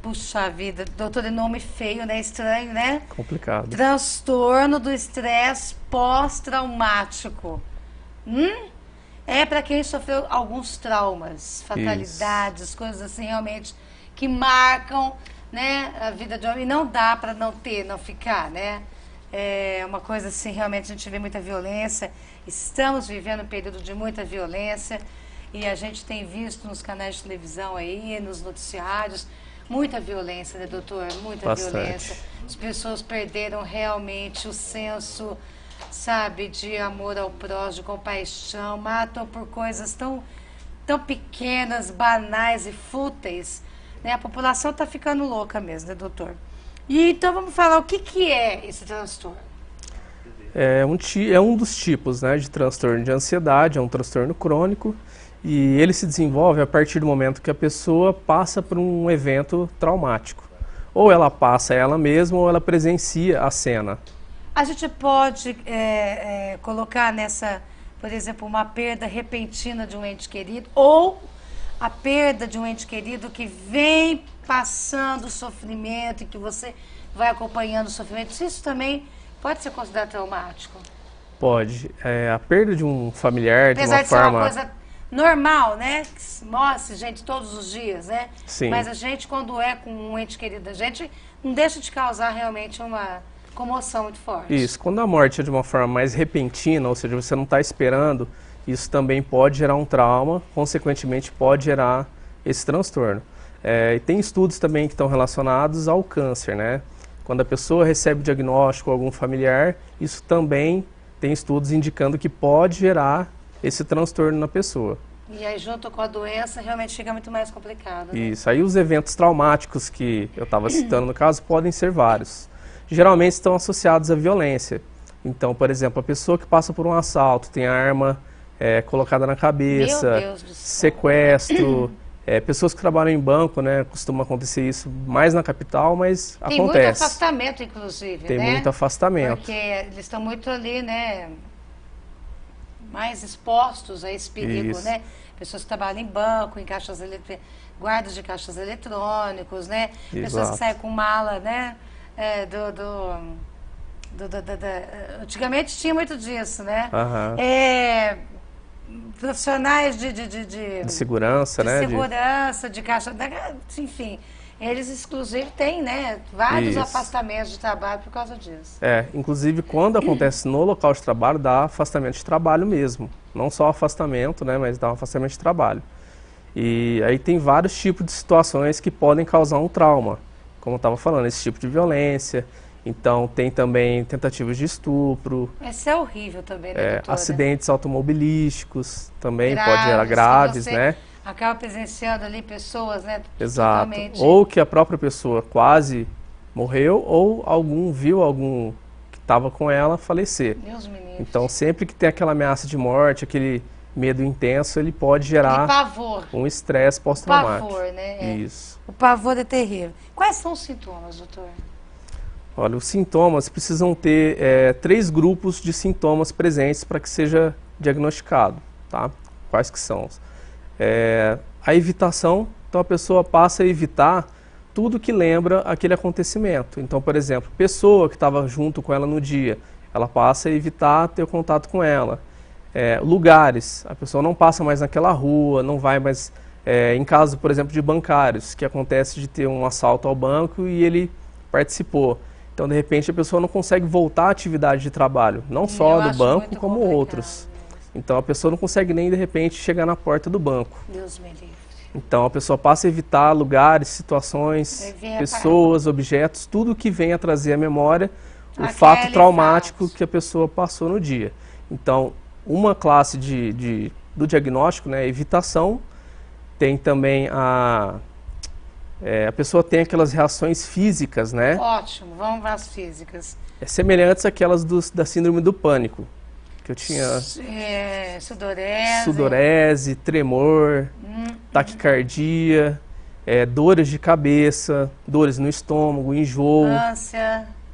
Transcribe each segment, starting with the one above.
Puxa vida, doutor, é nome feio, né? Estranho, né? Complicado. Transtorno do estresse pós-traumático. É para quem sofreu alguns traumas, fatalidades, coisas assim realmente que marcam, né, a vida de homem. E não dá para não ter, não ficar, né? É uma coisa assim, realmente a gente vê muita violência. Estamos vivendo um período de muita violência e a gente tem visto nos canais de televisão aí, nos noticiários, muita violência, né, doutor? Muita Bastante. violência. As pessoas perderam realmente o senso, sabe, de amor ao próximo, de compaixão, matam por coisas tão pequenas, banais e fúteis, né? A população está ficando louca mesmo, né, doutor? E então vamos falar o que é esse transtorno. É um dos tipos, né, de transtorno de ansiedade, é um transtorno crônico e ele se desenvolve a partir do momento que a pessoa passa por um evento traumático. Ou ela passa ela mesma ou ela presencia a cena. A gente pode colocar nessa, por exemplo, uma perda repentina de um ente querido ou a perda de um ente querido que vem passando o sofrimento e que você vai acompanhando o sofrimento. Isso também pode ser considerado traumático? Pode. A perda de um familiar de Apesar uma de ser uma forma... coisa normal, né? Que mostra gente todos os dias, né? Sim. Mas a gente, quando é com um ente querido da gente, não deixa de causar realmente uma comoção muito forte. Isso. Quando a morte é de uma forma mais repentina, ou seja, você não está esperando, isso também pode gerar um trauma, consequentemente pode gerar esse transtorno. E tem estudos também que estão relacionados ao câncer, né? Quando a pessoa recebe o diagnóstico algum familiar, isso também tem estudos indicando que pode gerar esse transtorno na pessoa. E aí, junto com a doença, realmente fica muito mais complicado, né? Isso. Aí os eventos traumáticos que eu estava citando no caso podem ser vários. Geralmente estão associados à violência. Então, por exemplo, a pessoa que passa por um assalto, tem a arma colocada na cabeça, Meu Deus do céu. sequestro, pessoas que trabalham em banco, né, costuma acontecer isso mais na capital, mas Tem muito acontece. afastamento, inclusive, Tem né? muito afastamento. Porque eles estão muito ali, né? Mais expostos a esse perigo, Isso. né? Pessoas que trabalham em banco, em caixas guardas de caixas eletrônicos, né? Pessoas que Exato. saem com mala, né? Antigamente tinha muito disso, né? Aham. Profissionais de De segurança, né? segurança, de caixa, enfim, eles exclusive têm, né, vários Isso. afastamentos de trabalho por causa disso. Inclusive quando acontece no local de trabalho, dá afastamento de trabalho mesmo. Não só afastamento, né, mas dá um afastamento de trabalho. E aí tem vários tipos de situações que podem causar um trauma. Como eu estava falando, esse tipo de violência. Então tem também tentativas de estupro. Isso é horrível também, né, doutora? Acidentes automobilísticos também pode gerar Graves, graves, que você né? acaba presenciando ali pessoas, né, Exato. totalmente... Ou que a própria pessoa quase morreu, ou viu algum que estava com ela falecer. Deus me livre. Então, sempre que tem aquela ameaça de morte, aquele medo intenso, ele pode gerar E pavor. um estresse pós-traumático. Pavor, né? Isso. O pavor é terrível. Quais são os sintomas, doutor? Olha, os sintomas precisam ter 3 grupos de sintomas presentes para que seja diagnosticado, tá? Quais que são? A evitação, então a pessoa passa a evitar tudo que lembra aquele acontecimento. Então, por exemplo, pessoa que estava junto com ela no dia, ela passa a evitar ter contato com ela. Lugares, a pessoa não passa mais naquela rua, não vai mais, em caso, por exemplo, de bancários, que acontece de ter um assalto ao banco e ele participou. Então, de repente, a pessoa não consegue voltar à atividade de trabalho, não só do banco, como outros. Então, a pessoa não consegue nem, de repente, chegar na porta do banco. Deus me livre. Então, a pessoa passa a evitar lugares, situações, pessoas, objetos, tudo que venha a trazer à memória o fato traumático que a pessoa passou no dia. Então, uma classe do diagnóstico, né, evitação, tem também a pessoa tem aquelas reações físicas, né? Ótimo, vamos para as físicas. Semelhantes àquelas da síndrome do pânico, que eu tinha sudorese, tremor, taquicardia, dores de cabeça, dores no estômago, enjoo,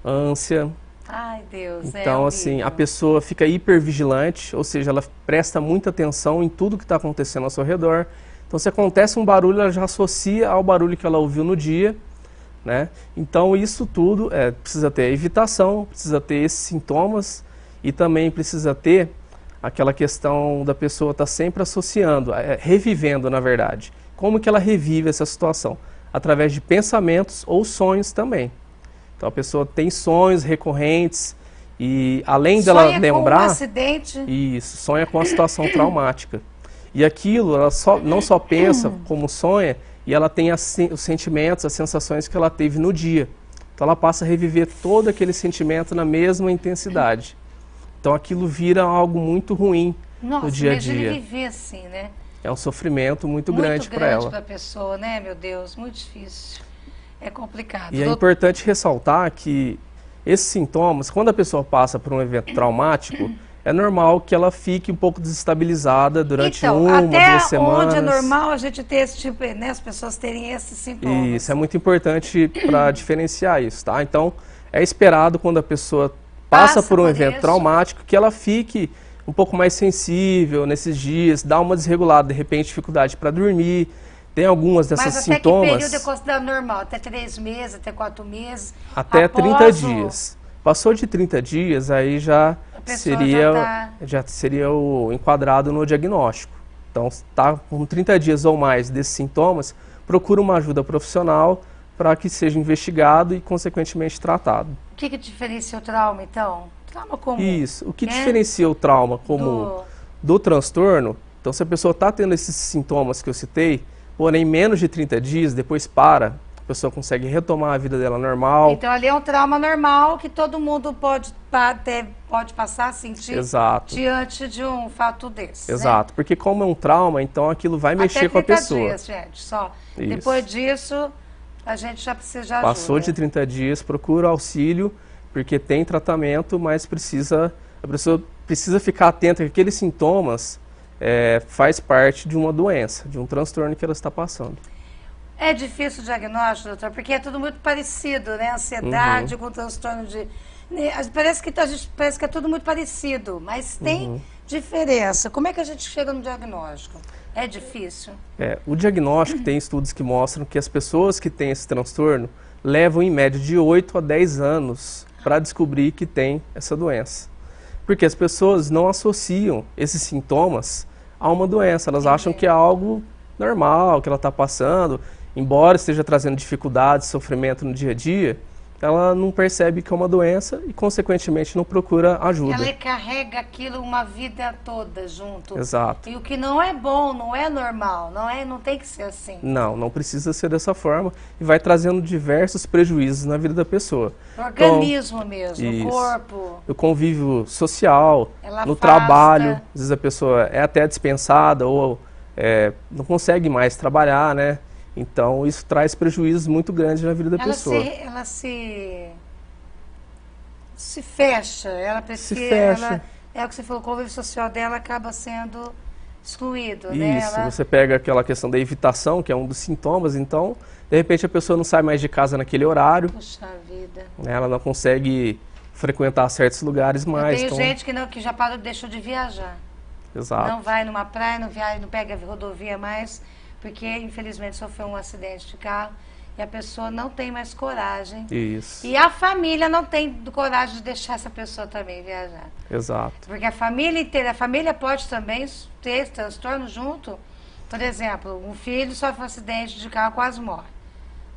ânsia. Ai, Deus, então, assim, a pessoa fica hipervigilante, ou seja, ela presta muita atenção em tudo que está acontecendo ao seu redor. Então, se acontece um barulho, ela já associa ao barulho que ela ouviu no dia né? Então isso tudo precisa ter evitação, precisa ter esses sintomas e também precisa ter aquela questão da pessoa estar sempre associando, revivendo na verdade. Como que ela revive essa situação? Através de pensamentos ou sonhos também. Então a pessoa tem sonhos recorrentes e além dela lembrar... Sonha com um acidente. Isso, sonha com uma situação traumática. E aquilo, ela não só pensa como sonha, e ela tem os sentimentos, as sensações que ela teve no dia. Então ela passa a reviver todo aquele sentimento na mesma intensidade. Então aquilo vira algo muito ruim no dia a dia. Nossa, imagina viver assim, né? É um sofrimento muito grande para ela. Muito grande para a pessoa, né, meu Deus? Muito difícil. É complicado. E é importante ressaltar que esses sintomas, quando a pessoa passa por um evento traumático, é normal que ela fique um pouco desestabilizada durante uma, 2 semanas. Até onde é normal a gente ter esse tipo, né, as pessoas terem esses sintomas. Isso é muito importante para diferenciar isso, tá? Então, é esperado quando a pessoa passa por um evento traumático que ela fique um pouco mais sensível nesses dias, dá uma desregulada, de repente dificuldade para dormir. Tem algumas dessas sintomas... Mas até que período é considerado normal? Até 3 meses, até 4 meses? Até 30 dias. Passou de 30 dias, aí já seria o enquadrado no diagnóstico. Então, está com 30 dias ou mais desses sintomas, procura uma ajuda profissional para que seja investigado e, consequentemente, tratado. O que diferencia o trauma, então? Trauma comum. Isso. O que diferencia o trauma comum do transtorno? Então, se a pessoa está tendo esses sintomas que eu citei, porém, menos de 30 dias, depois a pessoa consegue retomar a vida dela normal. Então, ali é um trauma normal que todo mundo pode passar a sentir diante de um fato desse. Exato, né? Porque como é um trauma, então aquilo vai mexer com a pessoa. Até 30 dias, gente, só. Isso. Depois disso, a gente já precisa de ajuda. Passou de 30 dias, procura auxílio, porque tem tratamento, mas a pessoa precisa ficar atenta que aqueles sintomas faz parte de uma doença, de um transtorno que ela está passando. É difícil o diagnóstico, doutor, porque é tudo muito parecido, né? Ansiedade com transtorno de... Parece que é tudo muito parecido, mas tem diferença. Como é que a gente chega no diagnóstico? É difícil? O diagnóstico tem estudos que mostram que as pessoas que têm esse transtorno levam em média de 8 a 10 anos para descobrir que tem essa doença. Porque as pessoas não associam esses sintomas a uma doença, elas acham que é algo normal, que ela está passando, embora esteja trazendo dificuldades, sofrimento no dia a dia, ela não percebe que é uma doença e, consequentemente, não procura ajuda. Ela carrega aquilo uma vida toda junto. Exato. E o que não é bom, não é normal, não tem que ser assim. Não precisa ser dessa forma e vai trazendo diversos prejuízos na vida da pessoa. O organismo mesmo, isso. O corpo. O convívio social, ela no trabalho, às vezes a pessoa é até dispensada ou não consegue mais trabalhar, né? Então, isso traz prejuízos muito grandes na vida da pessoa. Ela se fecha, se fecha. É o que você falou, o convívio social dela acaba sendo excluído, isso, né? você pega aquela questão da evitação, que é um dos sintomas, então, de repente a pessoa não sai mais de casa naquele horário. Puxa vida. Ela não consegue frequentar certos lugares mais. Tem gente que já deixou de viajar. Exato. Não vai numa praia, não pega a rodovia mais, porque infelizmente sofreu um acidente de carro e a pessoa não tem mais coragem. Isso. E a família não tem coragem de deixar essa pessoa também viajar. Exato. Porque a família inteira, a família pode também ter esse transtorno junto. Por exemplo, um filho sofre um acidente de carro, quase morre.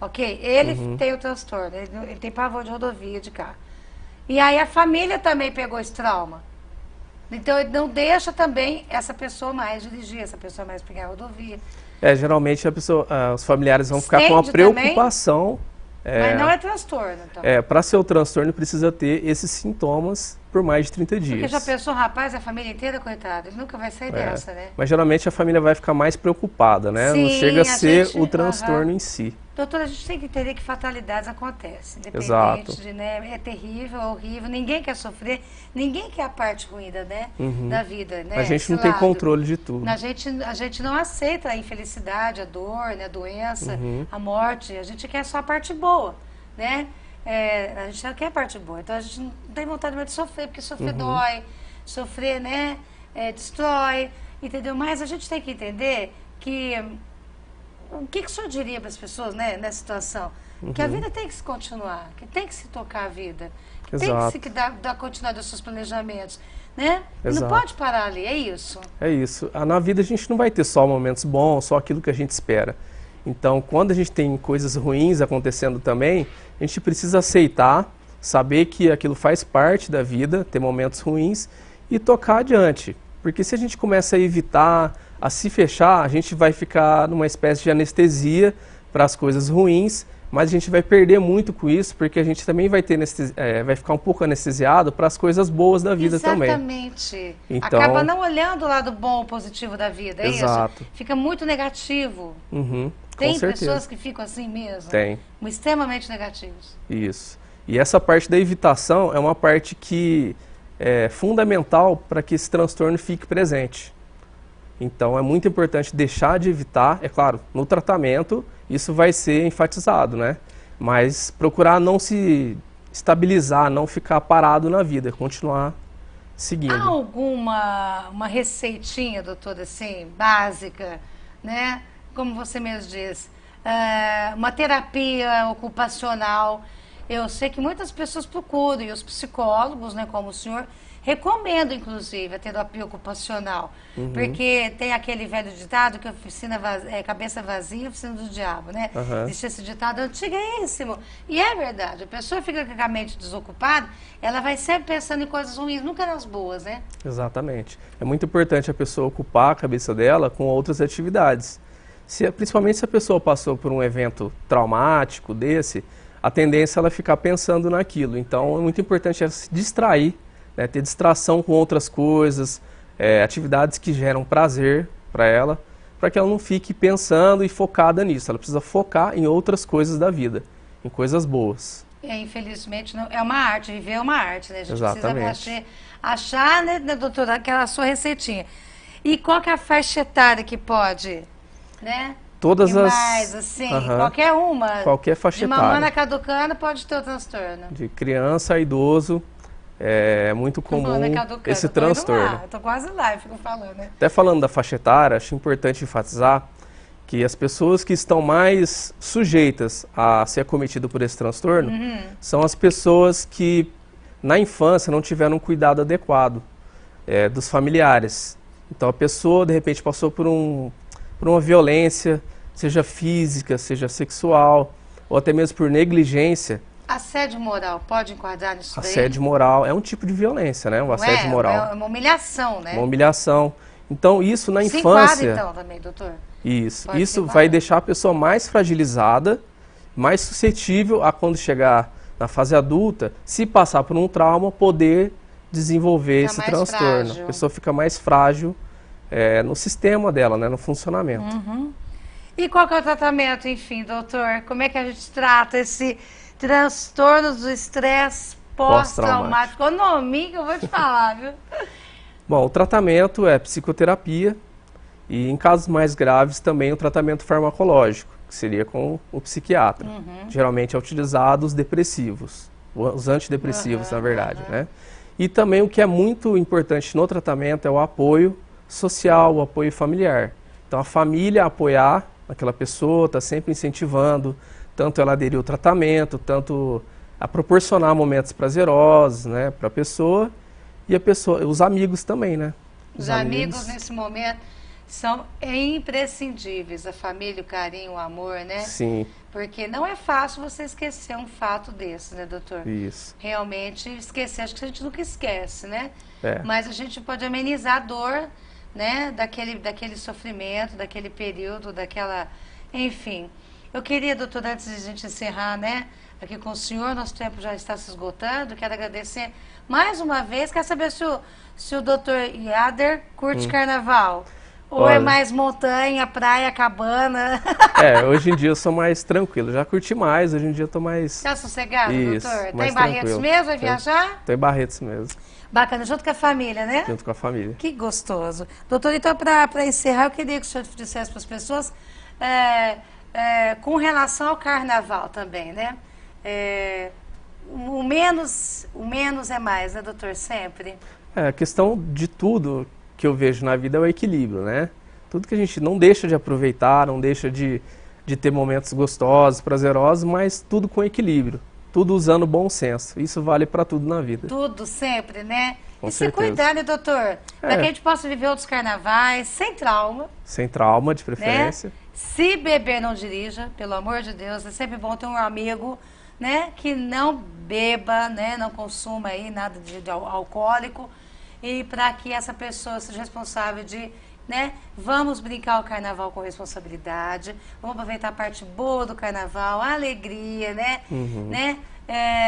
Ok? Ele tem o transtorno, ele tem pavor de rodovia de carro. E aí a família também pegou esse trauma. Então, ele não deixa também essa pessoa mais dirigir, essa pessoa mais pegar a rodovia. Geralmente os familiares vão ficar com uma preocupação. Mas não é transtorno, então. Para ser o transtorno, precisa ter esses sintomas por mais de 30 dias. Porque já pensou, rapaz, a família inteira, coitado, ele nunca vai sair dessa, né? Mas geralmente a família vai ficar mais preocupada, né? Sim, não chega a ser o transtorno em si. Doutora, a gente tem que entender que fatalidades acontecem, independente Exato. de, né, é terrível, é horrível, ninguém quer sofrer, ninguém quer a parte ruim da vida, né? A gente não tem controle de tudo. A gente não aceita a infelicidade, a dor, né, a doença, a morte, a gente quer só a parte boa, né? A gente não quer a parte boa, então a gente não tem vontade mais de sofrer, porque sofrer dói, sofrer, né, destrói, entendeu? Mas a gente tem que entender que... O que o senhor diria para as pessoas, né, nessa situação? que a vida tem que se continuar, que tem que se tocar a vida, que tem Exato. que dar continuidade aos seus planejamentos, né? E não Exato. pode parar ali, é isso? É isso. Na vida a gente não vai ter só momentos bons, só aquilo que a gente espera. Então, quando a gente tem coisas ruins acontecendo também, a gente precisa aceitar, saber que aquilo faz parte da vida, ter momentos ruins e tocar adiante. Porque se a gente começa a evitar, a se fechar, a gente vai ficar numa espécie de anestesia para as coisas ruins, mas a gente vai perder muito com isso, porque a gente também vai ter vai ficar um pouco anestesiado para as coisas boas da vida também. Exatamente. Então, acaba não olhando o lado bom, positivo da vida, é exato. isso? Fica muito negativo. Uhum, Tem com certeza. pessoas que ficam assim mesmo? Tem. Extremamente negativos. Isso. E essa parte da evitação é uma parte que é fundamental para que esse transtorno fique presente. Então é muito importante deixar de evitar, é claro, no tratamento isso vai ser enfatizado, né? Mas procurar não se estabilizar, não ficar parado na vida, continuar seguindo. Há uma receitinha, doutora, assim, básica, né? Como você mesmo diz, uma terapia ocupacional. Eu sei que muitas pessoas procuram, e os psicólogos, né, como o senhor, recomendam, inclusive, a terapia ocupacional. Porque tem aquele velho ditado que cabeça vazia, oficina do diabo, né? Existe esse ditado antiguíssimo. E é verdade, a pessoa fica com a mente desocupada, ela vai sempre pensando em coisas ruins, nunca nas boas, né? Exatamente. É muito importante a pessoa ocupar a cabeça dela com outras atividades. Principalmente se a pessoa passou por um evento traumático desse, a tendência é ela ficar pensando naquilo. Então é muito importante ela se distrair, né, ter distração com outras coisas, atividades que geram prazer para ela, para que ela não fique pensando e focada nisso. Ela precisa focar em outras coisas da vida, em coisas boas. Infelizmente, não, é uma arte, viver é uma arte, né? A gente Exatamente. precisa achar, né, doutora, aquela sua receitinha. E qual que é a faixa etária que pode, né? Todas e as... mais, assim, qualquer uma. Qualquer faixa de etária. mamana caducando pode ter o transtorno. De criança a idoso, é muito comum esse transtorno. Eu tô quase lá, eu fico falando, né? Até falando da faixa etária, acho importante enfatizar que as pessoas que estão mais sujeitas a ser acometidas por esse transtorno são as pessoas que na infância não tiveram um cuidado adequado dos familiares. Então a pessoa de repente passou por uma violência, seja física, seja sexual, ou até mesmo por negligência. Assédio moral, pode enquadrar nisso daí? Assédio moral é um tipo de violência, né? O assédio moral. É uma humilhação, né? Uma humilhação. Então isso na Se infância... enquadra, então, também, doutor? Isso vai deixar a pessoa mais fragilizada, mais suscetível a quando chegar na fase adulta, se passar por um trauma, poder desenvolver esse transtorno. Frágil. A pessoa fica mais frágil no sistema dela, né, no funcionamento. E qual que é o tratamento, enfim, doutor? Como é que a gente trata esse transtorno do estresse pós-traumático? O nome que eu vou te falar, viu? Bom, o tratamento é psicoterapia e, em casos mais graves, também o tratamento farmacológico, que seria com o psiquiatra. Geralmente é utilizado os depressivos, os antidepressivos, na verdade, né? E também o que é muito importante no tratamento é o apoio social, o apoio familiar. Então a família apoiar aquela pessoa, está sempre incentivando, tanto ela aderir ao tratamento, tanto a proporcionar momentos prazerosos, né, para a pessoa e os amigos também, né? Os amigos nesse momento são imprescindíveis, a família, o carinho, o amor, né? Sim. Porque não é fácil você esquecer um fato desse, né, doutor? Isso. Realmente esquecer, acho que a gente nunca esquece, né? É. Mas a gente pode amenizar a dor, né, daquele sofrimento, daquele período, enfim. Eu queria, doutor, antes de a gente encerrar, né, aqui com o senhor, nosso tempo já está se esgotando, quero agradecer mais uma vez, quero saber se o doutor Iader curte carnaval, ou Olha, é mais montanha, praia, cabana? Hoje em dia eu sou mais tranquilo, já curti mais, hoje em dia eu tô mais... Tá sossegado, Isso, doutor? Tá mais em Barretos tranquilo. mesmo, vai viajar? Tô em Barretos mesmo, Bacana, junto com a família, né? junto com a família. Que gostoso. Doutor, então, para encerrar, eu queria que o senhor dissesse para as pessoas com relação ao carnaval também, né? O menos é mais, né, doutor? Sempre. A questão de tudo que eu vejo na vida é o equilíbrio, né? Tudo que a gente não deixa de aproveitar, não deixa de de ter momentos gostosos, prazerosos, mas tudo com equilíbrio, tudo usando bom senso. Isso vale para tudo na vida. Tudo, sempre, né? Com e se certeza. cuidar, né, doutor? Para que a gente possa viver outros carnavais sem trauma. Sem trauma, de preferência. Né? Se beber, não dirija, pelo amor de Deus. É sempre bom ter um amigo, né, que não beba, né, não consuma aí nada de alcoólico. E para que essa pessoa seja responsável de, né, vamos brincar o carnaval com responsabilidade, vamos aproveitar a parte boa do carnaval, a alegria, né, né,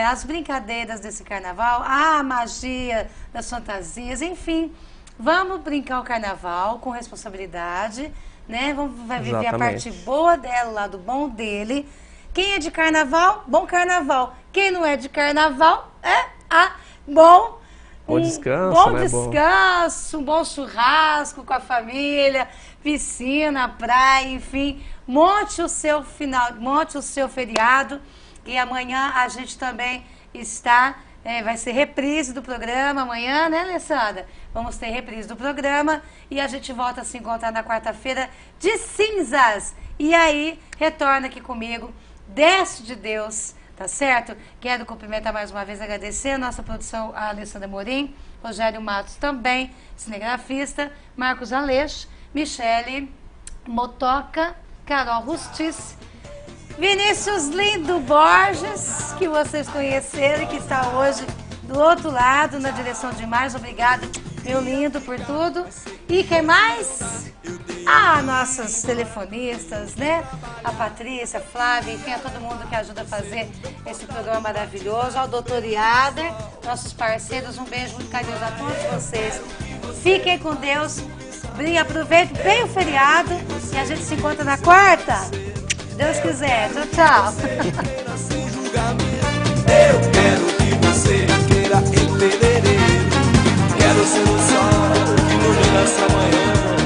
as brincadeiras desse carnaval, a magia das fantasias, enfim, vamos brincar o carnaval com responsabilidade, né, vai viver a parte boa dela, o lado bom dele. Quem é de carnaval, bom carnaval. Quem não é de carnaval, bom descanso, bom né? descanso, um bom churrasco com a família, piscina, praia, enfim. Monte o seu feriado. E amanhã a gente também vai ser reprise do programa amanhã, né, Alessandra? Vamos ter reprise do programa e a gente volta a se encontrar na quarta-feira de cinzas. E aí, retorna aqui comigo, desce de Deus. Tá certo? Quero cumprimentar mais uma vez, agradecer a nossa produção, a Alessandra Morim, Rogério Matos também, cinegrafista, Marcos Aleixo, Michele Motoca, Carol Rustiz, Vinícius Lindo Borges, que vocês conheceram e que está hoje do outro lado, na direção de mais. Obrigado, meu lindo, por tudo. E quem mais? Nossas telefonistas, né? A Patrícia, a Flávia, enfim, a todo mundo que ajuda a fazer esse programa maravilhoso. Ao doutor Iader, nossos parceiros, um beijo muito carinhoso a todos vocês. Fiquem com Deus, aproveitem bem o feriado e a gente se encontra na quarta. Se Deus quiser. Tchau, tchau. Eu quero que você queira em fevereiro. Quero ser o sol que ilumina essa manhã.